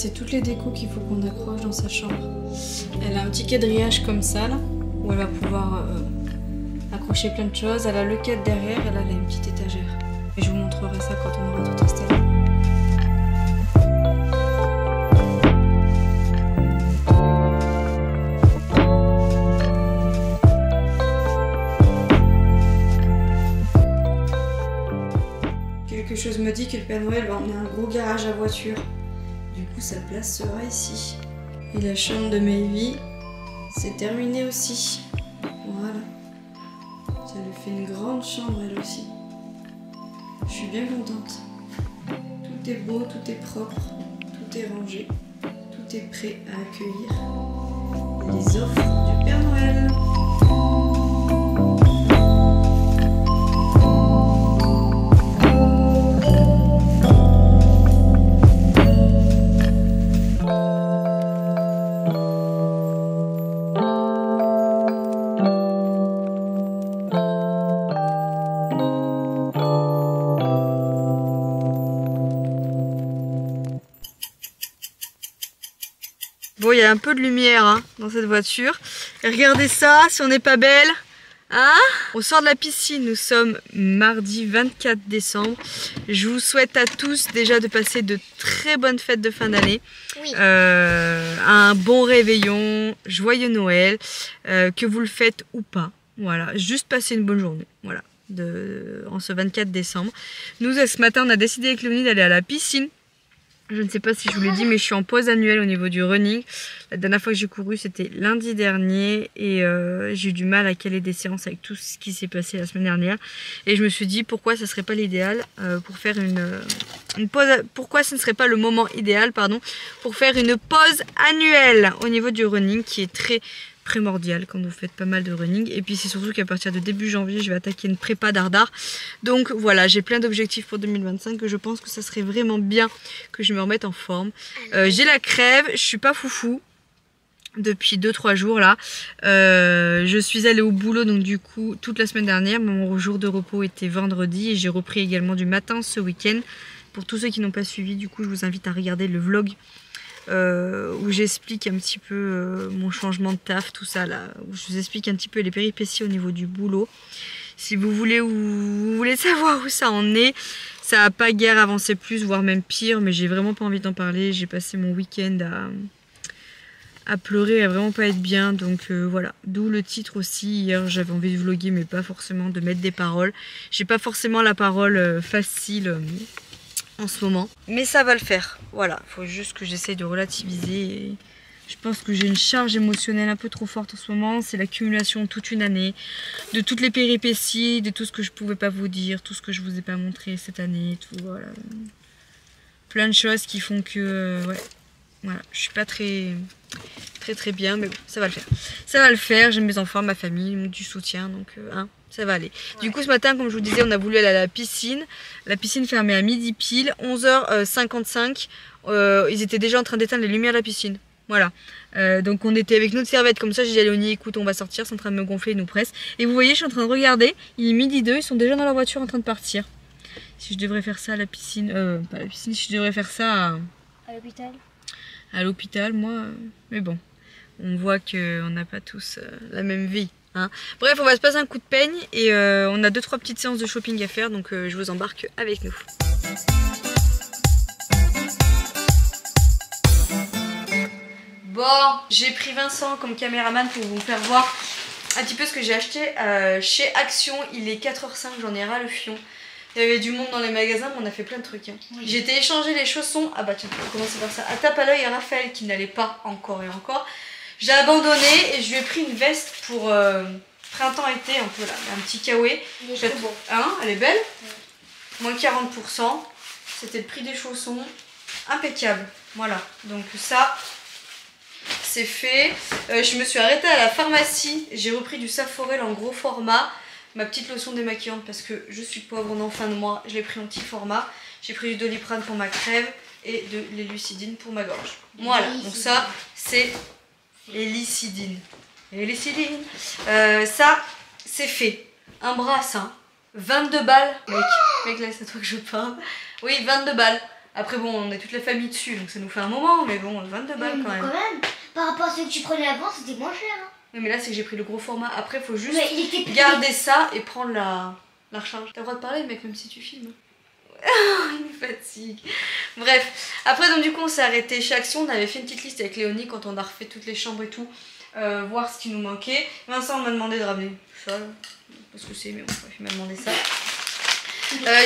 c'est toutes les décos qu'il faut qu'on accroche dans sa chambre. Elle a un petit quadrillage comme ça là, où elle va pouvoir accrocher plein de choses. Elle a le cadre derrière et là elle a une petite étagère. Et je vous montrerai ça quand on aura tout installé. Quelque chose me dit que le Père Noël va emmener un gros garage à voiture. Du coup, sa place sera ici. Et la chambre de Mayvi, c'est terminé aussi. Voilà. Ça lui fait une grande chambre elle aussi. Je suis bien contente. Tout est beau, tout est propre, tout est rangé, tout est prêt à accueillir les offres du Père Noël. Bon, il y a un peu de lumière hein, dans cette voiture. Et regardez ça, si on n'est pas belle. Hein? On sort de la piscine, nous sommes mardi 24 décembre. Je vous souhaite à tous déjà de passer de très bonnes fêtes de fin d'année. Oui. Un bon réveillon, joyeux Noël, que vous le faites ou pas. Voilà, juste passer une bonne journée. Voilà, en ce 24 décembre. Nous, ce matin, on a décidé avec Léonie d'aller à la piscine. Je ne sais pas si je vous l'ai dit, mais je suis en pause annuelle au niveau du running. La dernière fois que j'ai couru, c'était lundi dernier. Et j'ai eu du mal à caler des séances avec tout ce qui s'est passé la semaine dernière. Et je me suis dit, pourquoi ça serait pas l'idéal pour faire une pause... Pourquoi ce ne serait pas le moment idéal, pardon, pour faire une pause annuelle au niveau du running, qui est très primordial quand vous faites pas mal de running. Et puis c'est surtout qu'à partir de début janvier je vais attaquer une prépa dardard, donc voilà, j'ai plein d'objectifs pour 2025 que je pense que ça serait vraiment bien que je me remette en forme. J'ai la crève, je suis pas foufou depuis 2-3 jours là. Je suis allée au boulot donc du coup toute la semaine dernière, mon jour de repos était vendredi et j'ai repris également du matin ce week-end. Pour tous ceux qui n'ont pas suivi, du coup je vous invite à regarder le vlog où j'explique un petit peu mon changement de taf, tout ça là, où je vous explique un petit peu les péripéties au niveau du boulot. Si vous voulez savoir où ça en est, ça a pas guère avancé plus, voire même pire, mais j'ai vraiment pas envie d'en parler. J'ai passé mon week-end à pleurer, à vraiment pas être bien, donc voilà, d'où le titre aussi. Hier j'avais envie de vlogger mais pas forcément de mettre des paroles, j'ai pas forcément la parole facile en ce moment, mais ça va le faire. Voilà, faut juste que j'essaye de relativiser. Et je pense que j'ai une charge émotionnelle un peu trop forte en ce moment. C'est l'accumulation toute une année de toutes les péripéties, de tout ce que je pouvais pas vous dire, tout ce que je vous ai pas montré cette année, tout voilà, plein de choses qui font que ouais, voilà, je suis pas très bien, mais bon, ça va le faire. Ça va le faire. J'ai mes enfants, ma famille, du soutien, donc hein. Ça va aller. Ouais. Du coup ce matin, comme je vous disais, on a voulu aller à la piscine. La piscine fermait à midi pile, 11h55. Ils étaient déjà en train d'éteindre les lumières de la piscine. Voilà. Donc on était avec notre serviette comme ça. J'ai dit à Léonie, écoute, on va sortir, c'est en train de me gonfler, ils nous pressent. Et vous voyez, je suis en train de regarder. Il est midi 2, ils sont déjà dans la voiture en train de partir. Si je devrais faire ça à la piscine, pas à la piscine, si je devrais faire ça à l'hôpital. À l'hôpital, moi, mais bon. On voit qu'on n'a pas tous la même vie. Hein. Bref, on va se passer un coup de peigne et on a 2-3 petites séances de shopping à faire, donc je vous embarque avec nous. Bon, j'ai pris Vincent comme caméraman pour vous faire voir un petit peu ce que j'ai acheté chez Action. Il est 4h05, j'en ai ras le fion. Il y avait du monde dans les magasins, mais on a fait plein de trucs. Hein. Oui. J'ai été échanger les chaussons. Ah bah tiens, on va commencer par ça. À tape à l'œil à Raphaël qui n'allait pas encore et encore. J'ai abandonné et je lui ai pris une veste pour printemps-été un peu là, un petit kawaii. Hein, elle est belle. Oui. Moins 40%. C'était le prix des chaussons. Impeccable. Voilà. Donc ça, c'est fait. Je me suis arrêtée à la pharmacie. J'ai repris du Saforel en gros format. Ma petite lotion démaquillante parce que je suis pauvre, on est en fin de mois. Je l'ai pris en petit format. J'ai pris du Doliprane pour ma crève et de l'élucidine pour ma gorge. Voilà. Donc ça, c'est... Hélicidine. Ça, c'est fait. Un brassin. 22 balles. Mec là, c'est à toi que je parle. Oui, 22 balles. Après bon, on est toute la famille dessus, donc ça nous fait un moment, mais bon, 22 balles quand même. Par rapport à ce que tu prenais avant, c'était moins cher. Hein. Oui, mais là c'est que j'ai pris le gros format. Après, faut juste garder ça et prendre la recharge. T'as le droit de parler, mec, même si tu filmes. Il me fatigue. Bref, après donc du coup on s'est arrêté chez Action. On avait fait une petite liste avec Léonie quand on a refait toutes les chambres et tout, voir ce qui nous manquait. Vincent m'a demandé de ramener ça, parce que c'est, mais bon, il m'a demandé ça.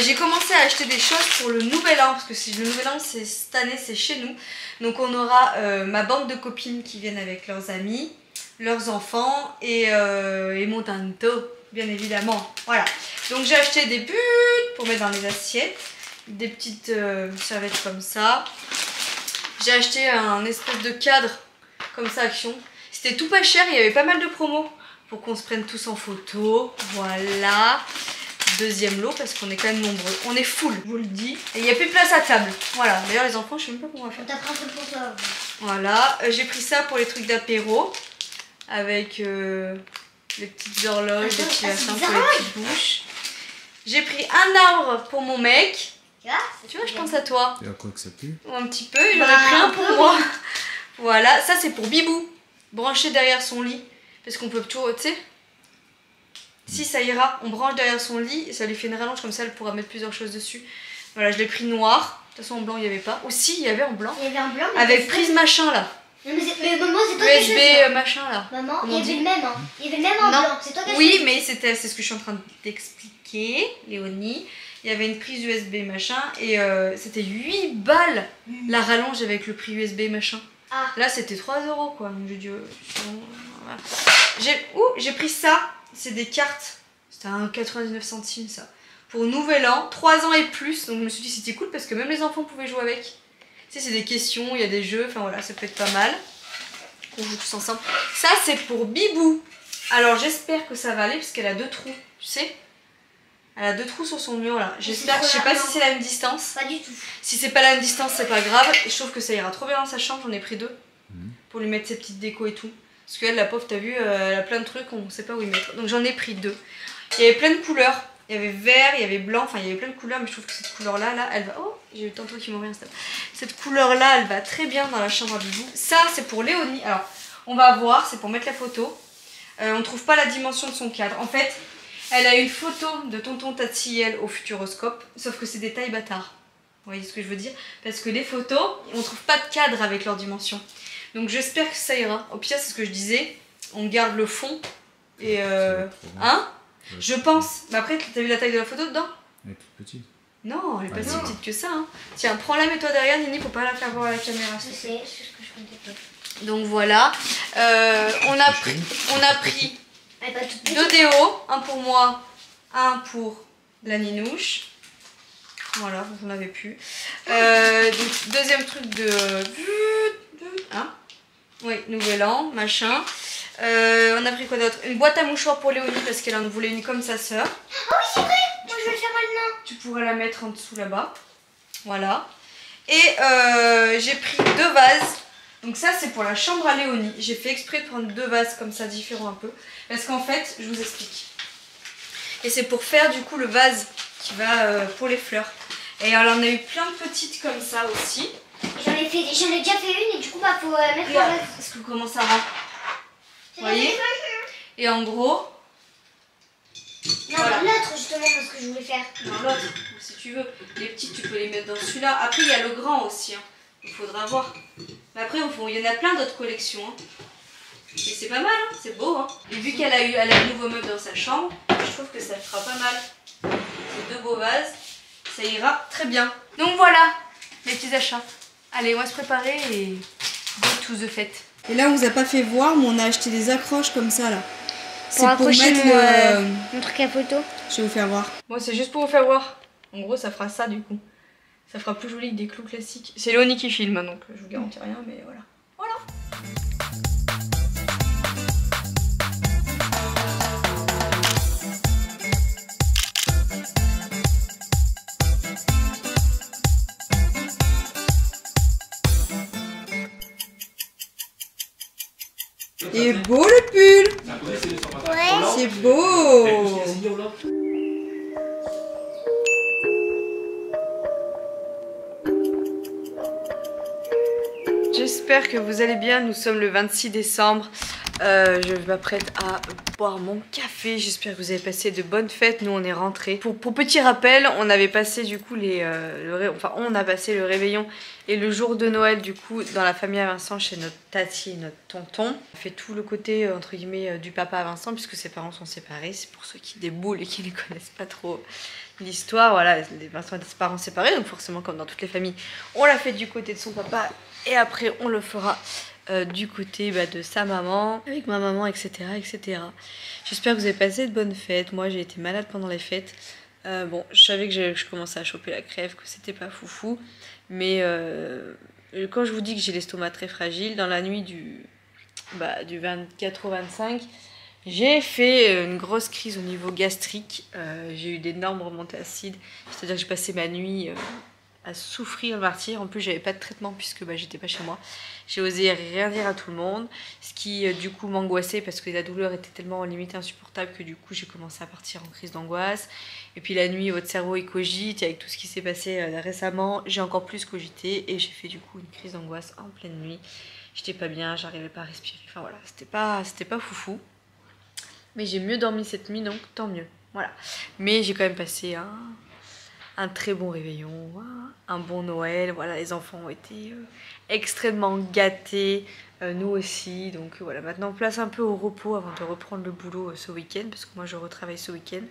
J'ai commencé à acheter des choses pour le nouvel an, parce que si le nouvel an c'est cette année, c'est chez nous. Donc on aura ma bande de copines qui viennent avec leurs amis, leurs enfants et mon tanto, bien évidemment. Voilà. Donc j'ai acheté des buts pour mettre dans les assiettes, des petites serviettes comme ça. J'ai acheté un espèce de cadre comme ça Action. C'était tout pas cher, il y avait pas mal de promos pour qu'on se prenne tous en photo. Voilà. Deuxième lot parce qu'on est quand même nombreux. On est full, je vous le dis. Et il n'y a plus de place à table. Voilà. D'ailleurs les enfants, je sais même pas comment on va faire. On t'a pris un peu pour toi. Voilà. J'ai pris ça pour les trucs d'apéro. Avec les petites horloges, des petits bassins pour les petites bouches. J'ai pris un arbre pour mon mec. Tu vois, je pense à toi. Et à quoi que ça pue? Un petit peu, j'en ai pris un pour moi. Voilà, ça c'est pour Bibou. Branché derrière son lit. Parce qu'on peut toujours, tu sais. Si ça ira, on branche derrière son lit et ça lui fait une rallonge comme ça, elle pourra mettre plusieurs choses dessus. Voilà, je l'ai pris noir. De toute façon en blanc il n'y avait pas. Aussi il y avait en blanc. Il y avait un blanc. Avec prise machin là. Non, mais maman, c'est toi qui USB machin là. Maman, il y avait le même, hein. Il y avait le même en blanc. C'est toi qui as Oui, mais c'est ce que je suis en train d'expliquer, Léonie. Il y avait une prise USB machin et c'était 8 balles la rallonge avec le prix USB machin. Ah. Là c'était 3 € quoi. Donc j'ai dit voilà. J'ai pris ça, c'est des cartes. C'était à 99 centimes ça. Pour Nouvel An, 3 ans et plus. Donc je me suis dit c'était cool parce que même les enfants pouvaient jouer avec. Tu sais, c'est des questions, il y a des jeux, enfin voilà, ça peut être pas mal. On joue tous ensemble. Ça c'est pour Bibou. Alors j'espère que ça va aller parce qu'elle a 2 trous, tu sais. Elle a 2 trous sur son mur là. J'espère, je sais pas si c'est la même distance. Pas du tout. Si c'est pas la même distance, c'est pas grave. Et je trouve que ça ira trop bien dans sa chambre. J'en ai pris 2 pour lui mettre ses petites décos et tout. Parce qu'elle, la pauvre, t'as vu, elle a plein de trucs, on sait pas où y mettre. Donc j'en ai pris 2. Il y avait plein de couleurs. Il y avait vert, il y avait blanc, enfin il y avait plein de couleurs, mais je trouve que cette couleur là, elle va... Oh, j'ai eu tantôt qui m'ont rien stable. Cette couleur là, elle va très bien dans la chambre à Bibou. Ça, c'est pour Léonie. Alors, on va voir, c'est pour mettre la photo. On trouve pas la dimension de son cadre. En fait, elle a une photo de tonton Tatsiel au Futuroscope, sauf que c'est des tailles bâtards. Vous voyez ce que je veux dire? Parce que les photos, on trouve pas de cadre avec leur dimension. Donc j'espère que ça ira. Au pire, c'est ce que je disais, on garde le fond et... Hein? Je pense. Mais après, t'as vu la taille de la photo dedans? Elle est toute petite. Non, elle est pas si petite que ça. Hein. Tiens, prends-la, mets-toi derrière, Nini, faut pas la faire voir à la caméra. Je sais, c'est ce que je comptais pas. Donc voilà. On a pris 2 déos, un pour moi, un pour la Ninouche. Voilà, donc on avait plus. Donc, deuxième truc de... Hein? Oui, Nouvel An, machin. On a pris quoi d'autre? Une boîte à mouchoirs pour Léonie parce qu'elle en voulait une comme sa sœur. Ah oui, c'est vrai. Moi, je vais le faire maintenant. Tu pourrais la mettre en dessous là-bas. Voilà. Et j'ai pris 2 vases. Donc ça, c'est pour la chambre à Léonie. J'ai fait exprès de prendre 2 vases comme ça, différents un peu. Parce qu'en fait, je vous explique. Et c'est pour faire du coup le vase qui va pour les fleurs. Et alors, on a eu plein de petites comme ça aussi. J'en ai déjà fait une et du coup, bah, faut mettre la vase. Est-ce que comment ça va? Vous voyez? Et en gros... Non, voilà. L'autre justement, parce que je voulais faire. Non, l'autre, si tu veux. Les petites, tu peux les mettre dans celui-là. Après, il y a le grand aussi. Hein. Il faudra voir. Mais après, il y en a plein d'autres collections. Hein. Et c'est pas mal, hein. C'est beau. Hein. Et vu qu'elle a un nouveau meuble dans sa chambre, je trouve que ça fera pas mal. C'est 2 beaux vases. Ça ira très bien. Donc voilà, les petits achats. Allez, on va se préparer et go to the fête. Et là, on vous a pas fait voir, mais on a acheté des accroches comme ça là. C'est pour mettre mon truc à photo. Je vais vous faire voir. Bon, c'est juste pour vous faire voir. En gros, ça fera ça du coup. Ça fera plus joli que des clous classiques. C'est Léonie qui filme, donc je vous garantis rien, mais voilà. Voilà. Et beau le pull. Ouais. C'est beau. j'espère que vous allez bien. Nous sommes le 26 décembre. Je m'apprête à boire mon café. J'espère que vous avez passé de bonnes fêtes. Nous, on est rentrés. Pour petit rappel, on avait passé du coup on a passé le réveillon et le jour de Noël du coup dans la famille à Vincent chez notre tati et notre tonton. On fait tout le côté entre guillemets du papa à Vincent puisque ses parents sont séparés. C'est pour ceux qui déboulent et qui ne connaissent pas trop l'histoire. Voilà, Vincent a des parents séparés, donc forcément comme dans toutes les familles, on l'a fait du côté de son papa et après on le fera du côté de sa maman, avec ma maman, etc. etc. J'espère que vous avez passé de bonnes fêtes. Moi j'ai été malade pendant les fêtes. Bon, je savais que je commençais à choper la crève, que c'était pas foufou. Mais quand je vous dis que j'ai l'estomac très fragile, dans la nuit du 24 au 25, j'ai fait une grosse crise au niveau gastrique. J'ai eu d'énormes remontées acides. C'est-à-dire que j'ai passé ma nuit à souffrir le martyr. En plus, j'avais pas de traitement puisque j'étais pas chez moi. J'ai osé rien dire à tout le monde, ce qui du coup m'angoissait parce que la douleur était tellement limite insupportable que du coup j'ai commencé à partir en crise d'angoisse. Et puis la nuit, votre cerveau il cogite, et avec tout ce qui s'est passé récemment, j'ai encore plus cogité et j'ai fait du coup une crise d'angoisse en pleine nuit. J'étais pas bien, j'arrivais pas à respirer. Enfin voilà, c'était pas foufou. Mais j'ai mieux dormi cette nuit, donc tant mieux. Voilà. Mais j'ai quand même passé un très bon réveillon, un bon Noël. Voilà, les enfants ont été extrêmement gâtés, nous aussi. Donc voilà, maintenant on place un peu au repos avant de reprendre le boulot ce week-end, parce que moi je retravaille ce week-end.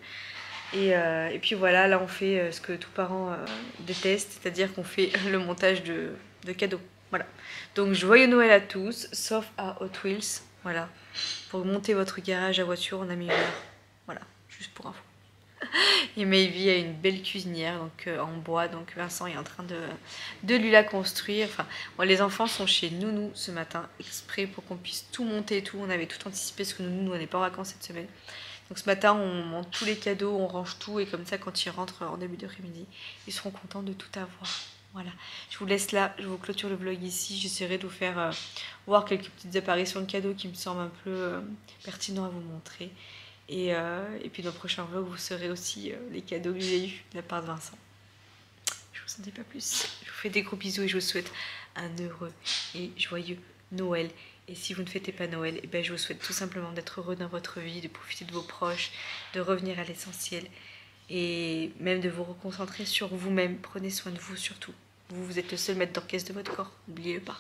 Et puis voilà, là on fait ce que tous parents détestent, c'est-à-dire qu'on fait le montage de cadeaux. Voilà. Donc joyeux Noël à tous, sauf à Hot Wheels. Voilà. Pour monter votre garage à voiture, on a mis 1 heure. Voilà, juste pour info. Et Maybe a une belle cuisinière donc, en bois, donc Vincent est en train de lui la construire. Enfin, bon, les enfants sont chez Nounou ce matin, exprès pour qu'on puisse tout monter et tout. On avait tout anticipé parce que Nounou n'est pas en vacances cette semaine. Donc ce matin, on monte tous les cadeaux, on range tout et comme ça, quand ils rentrent en début d'après-midi, ils seront contents de tout avoir. Voilà, je vous laisse là, je vous clôture le vlog ici. J'essaierai de vous faire voir quelques petites apparitions de cadeaux qui me semblent un peu pertinents à vous montrer. Et puis dans le prochain vlog, vous saurez aussi les cadeaux que j'ai eus de la part de Vincent. Je vous en dis pas plus. Je vous fais des gros bisous et je vous souhaite un heureux et joyeux Noël. Et si vous ne fêtez pas Noël, eh ben je vous souhaite tout simplement d'être heureux dans votre vie, de profiter de vos proches, de revenir à l'essentiel et même de vous reconcentrer sur vous-même. Prenez soin de vous surtout. Vous êtes le seul maître d'orchestre de votre corps, n'oubliez-le pas.